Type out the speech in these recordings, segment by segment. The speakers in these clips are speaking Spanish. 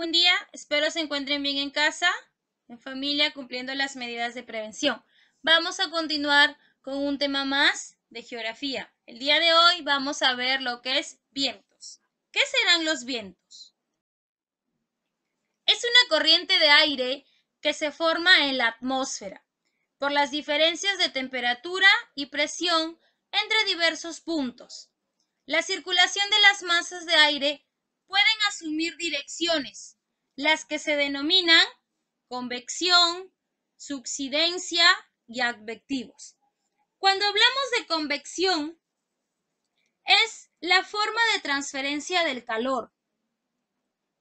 buen día. Espero se encuentren bien en casa, en familia, cumpliendo las medidas de prevención. Vamos a continuar con un tema más de geografía. El día de hoy vamos a ver lo que es vientos. ¿Qué serán los vientos? Es una corriente de aire que se forma en la atmósfera por las diferencias de temperatura y presión entre diversos puntos. La circulación de las masas de aire pueden asumir direcciones, las que se denominan convección, subsidencia y advectivos. Cuando hablamos de convección, es la forma de transferencia del calor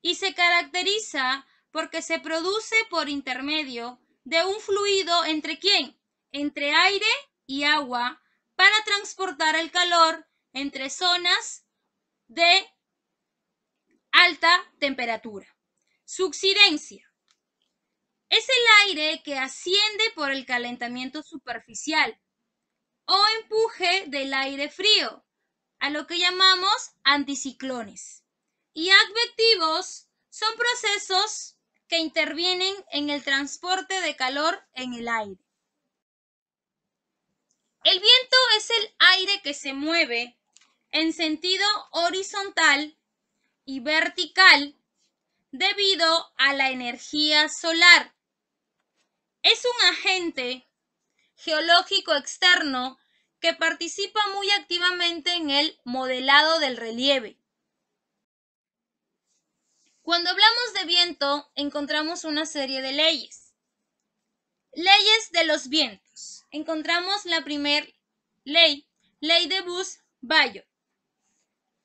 y se caracteriza porque se produce por intermedio de un fluido ¿entre quién? Entre aire y agua para transportar el calor entre zonas de alta temperatura. Subsidencia es el aire que asciende por el calentamiento superficial o empuje del aire frío, a lo que llamamos anticiclones. Y advectivos son procesos que intervienen en el transporte de calor en el aire. El viento es el aire que se mueve en sentido horizontal y vertical debido a la energía solar. Es un agente geológico externo que participa muy activamente en el modelado del relieve. Cuando hablamos de viento, encontramos una serie de leyes. Leyes de los vientos. Encontramos la primera ley, ley de Bush-Bayot,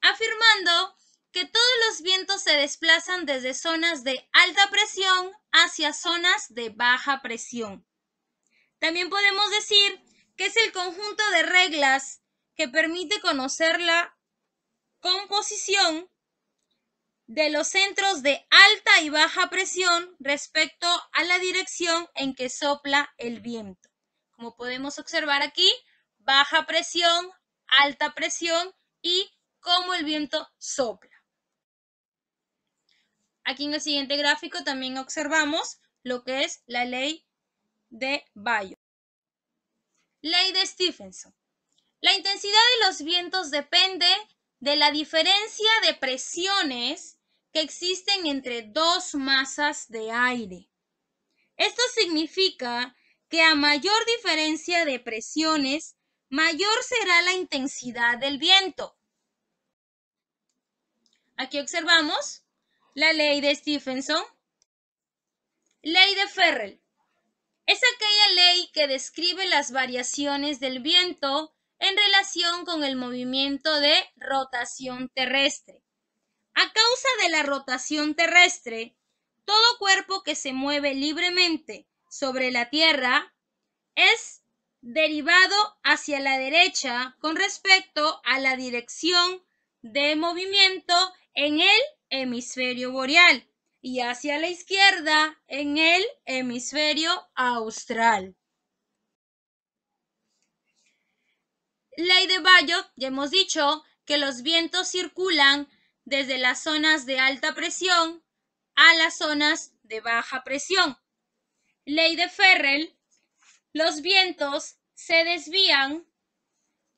afirmando que todos los vientos se desplazan desde zonas de alta presión hacia zonas de baja presión. También podemos decir que es el conjunto de reglas que permite conocer la composición de los centros de alta y baja presión respecto a la dirección en que sopla el viento. Como podemos observar aquí, baja presión, alta presión y cómo el viento sopla. Aquí en el siguiente gráfico también observamos lo que es la ley de Bayot. Ley de Stephenson. La intensidad de los vientos depende de la diferencia de presiones que existen entre dos masas de aire. Esto significa que a mayor diferencia de presiones, mayor será la intensidad del viento. Aquí observamos la ley de Stephenson. Ley de Ferrel. Es aquella ley que describe las variaciones del viento en relación con el movimiento de rotación terrestre. A causa de la rotación terrestre, todo cuerpo que se mueve libremente sobre la Tierra es derivado hacia la derecha con respecto a la dirección de movimiento en el hemisferio boreal y hacia la izquierda en el hemisferio austral. Ley de Bayot, ya hemos dicho que los vientos circulan desde las zonas de alta presión a las zonas de baja presión. Ley de Ferrel, los vientos se desvían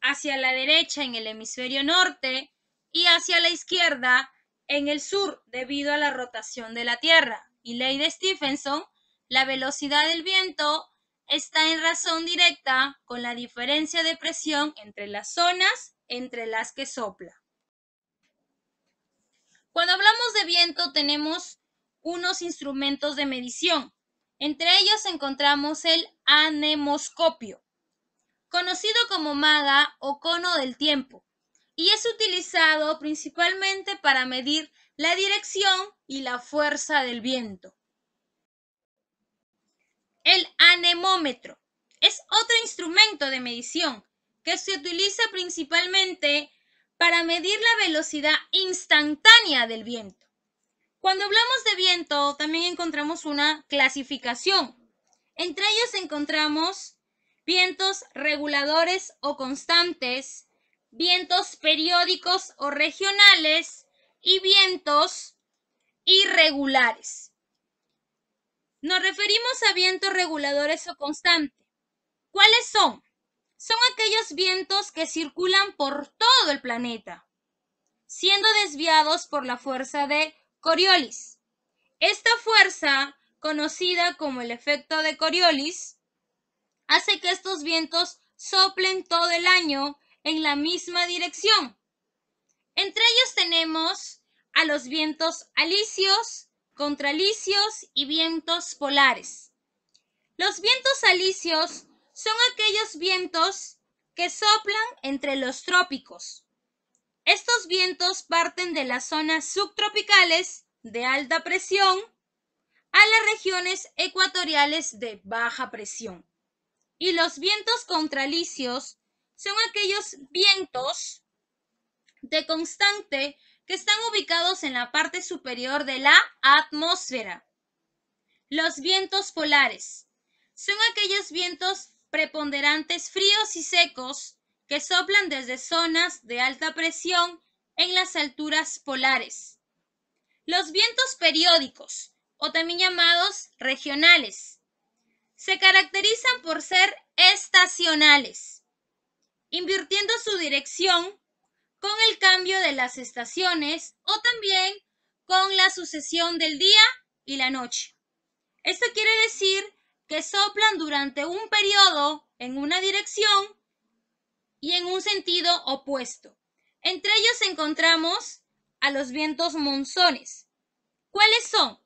hacia la derecha en el hemisferio norte y hacia la izquierda en el sur debido a la rotación de la Tierra. Y ley de Stephenson, la velocidad del viento está en razón directa con la diferencia de presión entre las zonas entre las que sopla. Cuando hablamos de viento tenemos unos instrumentos de medición. Entre ellos encontramos el anemoscopio, conocido como maga o cono del tiempo, y es utilizado principalmente para medir la dirección y la fuerza del viento. El anemómetro es otro instrumento de medición que se utiliza principalmente para medir la velocidad instantánea del viento. Cuando hablamos de viento, también encontramos una clasificación. Entre ellos encontramos vientos reguladores o constantes, vientos periódicos o regionales y vientos regulares. Nos referimos a vientos reguladores o constantes. ¿Cuáles son? Son aquellos vientos que circulan por todo el planeta, siendo desviados por la fuerza de Coriolis. Esta fuerza, conocida como el efecto de Coriolis, hace que estos vientos soplen todo el año en la misma dirección. Entre ellos tenemos a los vientos alisios, contralisios y vientos polares. Los vientos alisios son aquellos vientos que soplan entre los trópicos. Estos vientos parten de las zonas subtropicales de alta presión a las regiones ecuatoriales de baja presión. Y los vientos contralisios son aquellos vientos de constante que están ubicados en la parte superior de la atmósfera. Los vientos polares son aquellos vientos preponderantes fríos y secos que soplan desde zonas de alta presión en las alturas polares. Los vientos periódicos, o también llamados regionales, se caracterizan por ser estacionales, invirtiendo su dirección con el cambio de las estaciones o también con la sucesión del día y la noche. Esto quiere decir que soplan durante un periodo en una dirección y en un sentido opuesto. Entre ellos encontramos a los vientos monzones. ¿Cuáles son?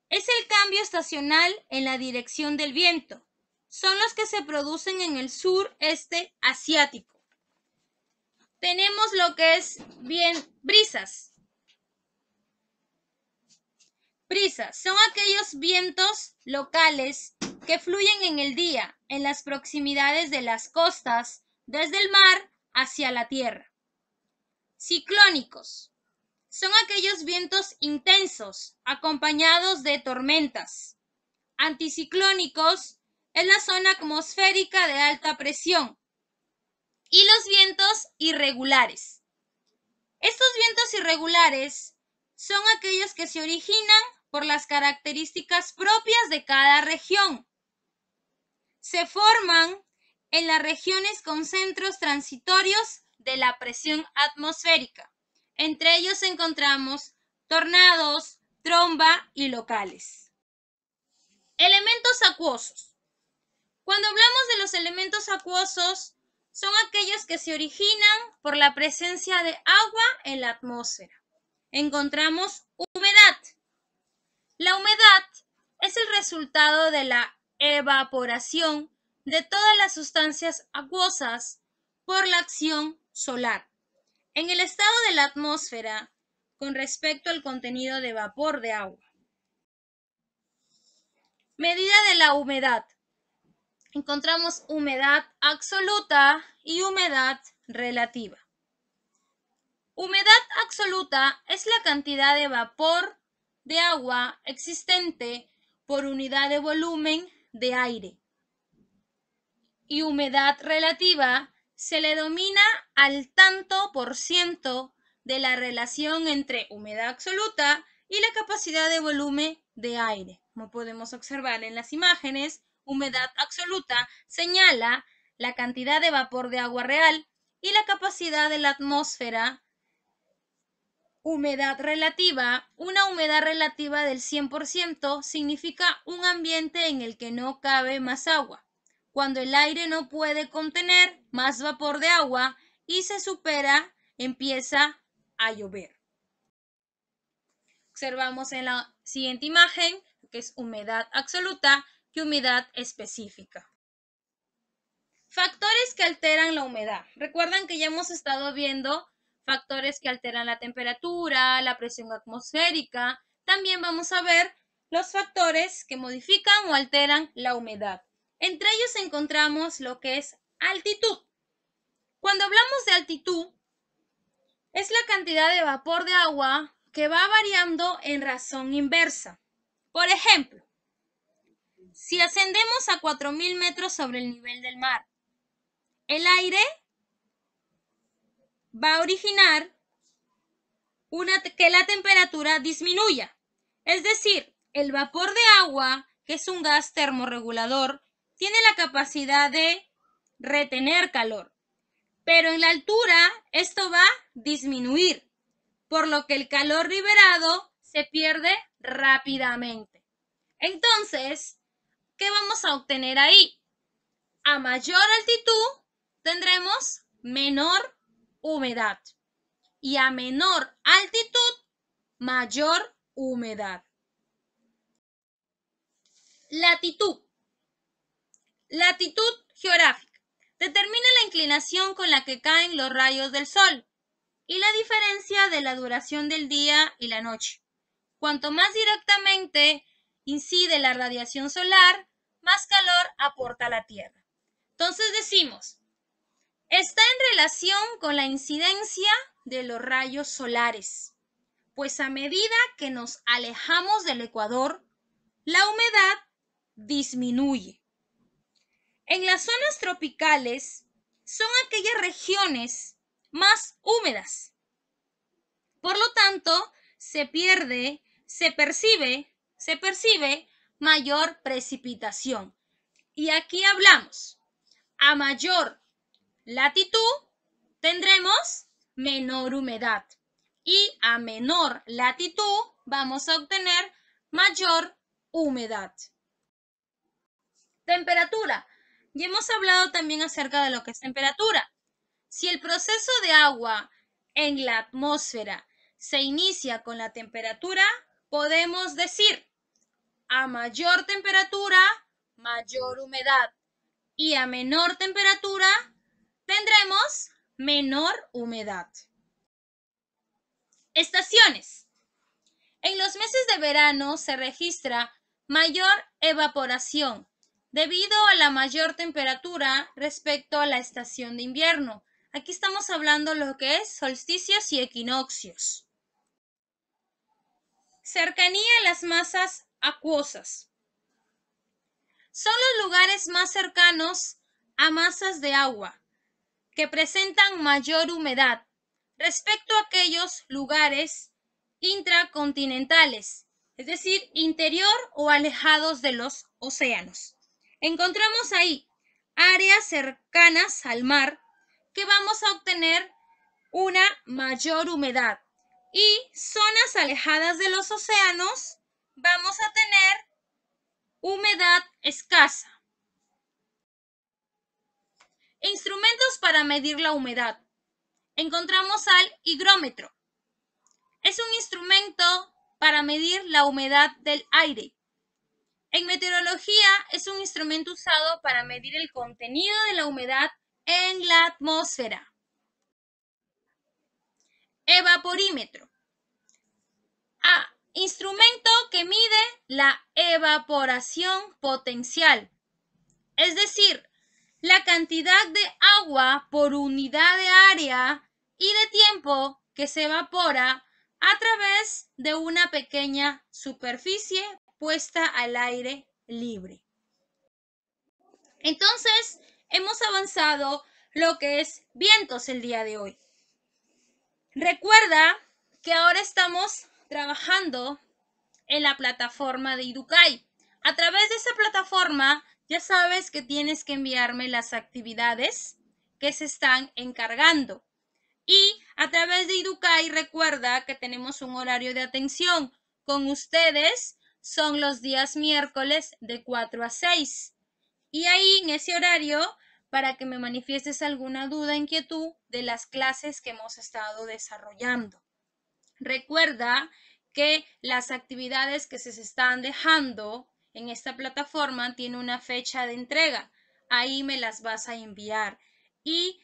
Es el cambio estacional en la dirección del viento. Son los que se producen en el sureste asiático. Tenemos lo que es brisas. Brisas son aquellos vientos locales que fluyen en el día en las proximidades de las costas, desde el mar hacia la tierra. Ciclónicos son aquellos vientos intensos acompañados de tormentas. Anticiclónicos es la zona atmosférica de alta presión. Y los vientos irregulares. Estos vientos irregulares son aquellos que se originan por las características propias de cada región. Se forman en las regiones con centros transitorios de la presión atmosférica. Entre ellos encontramos tornados, tromba y locales. Elementos acuosos. Cuando hablamos de los elementos acuosos, son aquellos que se originan por la presencia de agua en la atmósfera. Encontramos humedad. La humedad es el resultado de la evaporación de todas las sustancias acuosas por la acción solar. En el estado de la atmósfera, con respecto al contenido de vapor de agua. Medida de la humedad. Encontramos humedad absoluta y humedad relativa. Humedad absoluta es la cantidad de vapor de agua existente por unidad de volumen de aire. Y humedad relativa se le denomina al tanto por ciento de la relación entre humedad absoluta y la capacidad de volumen de aire. Como podemos observar en las imágenes, humedad absoluta señala la cantidad de vapor de agua real y la capacidad de la atmósfera. Humedad relativa. Una humedad relativa del 100% significa un ambiente en el que no cabe más agua, cuando el aire no puede contener más vapor de agua y se supera, empieza a llover. Observamos en la siguiente imagen que es humedad absoluta y humedad específica. Factores que alteran la humedad. Recuerdan que ya hemos estado viendo factores que alteran la temperatura, la presión atmosférica. También vamos a ver los factores que modifican o alteran la humedad. Entre ellos encontramos lo que es altitud. Cuando hablamos de altitud, es la cantidad de vapor de agua que va variando en razón inversa. Por ejemplo, si ascendemos a 4.000 metros sobre el nivel del mar, el aire va a originar que la temperatura disminuya. Es decir, el vapor de agua, que es un gas termorregulador, tiene la capacidad de retener calor, pero en la altura esto va a disminuir, por lo que el calor liberado se pierde rápidamente. Entonces, ¿qué vamos a obtener ahí? A mayor altitud tendremos menor humedad y a menor altitud mayor humedad. Latitud. Latitud geográfica. Determina la inclinación con la que caen los rayos del sol y la diferencia de la duración del día y la noche. Cuanto más directamente incide la radiación solar, más calor aporta la Tierra. Entonces decimos, está en relación con la incidencia de los rayos solares, pues a medida que nos alejamos del ecuador, la humedad disminuye. En las zonas tropicales son aquellas regiones más húmedas. Por lo tanto, se percibe mayor precipitación. Y aquí hablamos, a mayor latitud tendremos menor humedad y a menor latitud vamos a obtener mayor humedad. Temperatura. Ya hemos hablado también acerca de lo que es temperatura. Si el proceso de agua en la atmósfera se inicia con la temperatura, podemos decir, a mayor temperatura, mayor humedad, y a menor temperatura tendremos menor humedad. Estaciones. En los meses de verano se registra mayor evaporación debido a la mayor temperatura respecto a la estación de invierno. Aquí estamos hablando de lo que es solsticios y equinoccios. Cercanía a las masas acuosas. Son los lugares más cercanos a masas de agua que presentan mayor humedad respecto a aquellos lugares intracontinentales, es decir, interior o alejados de los océanos. Encontramos ahí áreas cercanas al mar que vamos a obtener una mayor humedad y zonas alejadas de los océanos vamos a tener humedad escasa. Instrumentos para medir la humedad. Encontramos al higrómetro. Es un instrumento para medir la humedad del aire. En meteorología es un instrumento usado para medir el contenido de la humedad en la atmósfera. Evaporímetro. Instrumento que mide la evaporación potencial, es decir, la cantidad de agua por unidad de área y de tiempo que se evapora a través de una pequeña superficie puesta al aire libre. Entonces, hemos avanzado lo que es vientos el día de hoy. Recuerda que ahora estamos trabajando en la plataforma de Idukai. A través de esa plataforma ya sabes que tienes que enviarme las actividades que se están encargando. Y a través de Idukai recuerda que tenemos un horario de atención. Con ustedes son los días miércoles de 4 a 6. Y ahí en ese horario, para que me manifiestes alguna duda, inquietud de las clases que hemos estado desarrollando. Recuerda que las actividades que se están dejando en esta plataforma tienen una fecha de entrega. Ahí me las vas a enviar. Y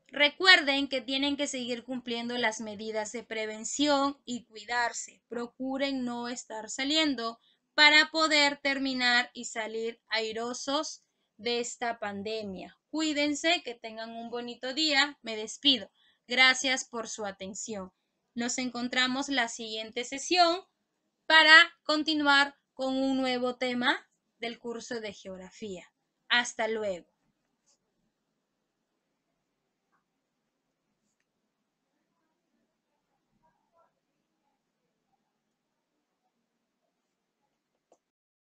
recuerden que tienen que seguir cumpliendo las medidas de prevención y cuidarse. Procuren no estar saliendo para poder terminar y salir airosos de esta pandemia. Cuídense, que tengan un bonito día. Me despido. Gracias por su atención. Nos encontramos la siguiente sesión para continuar con un nuevo tema del curso de geografía. Hasta luego.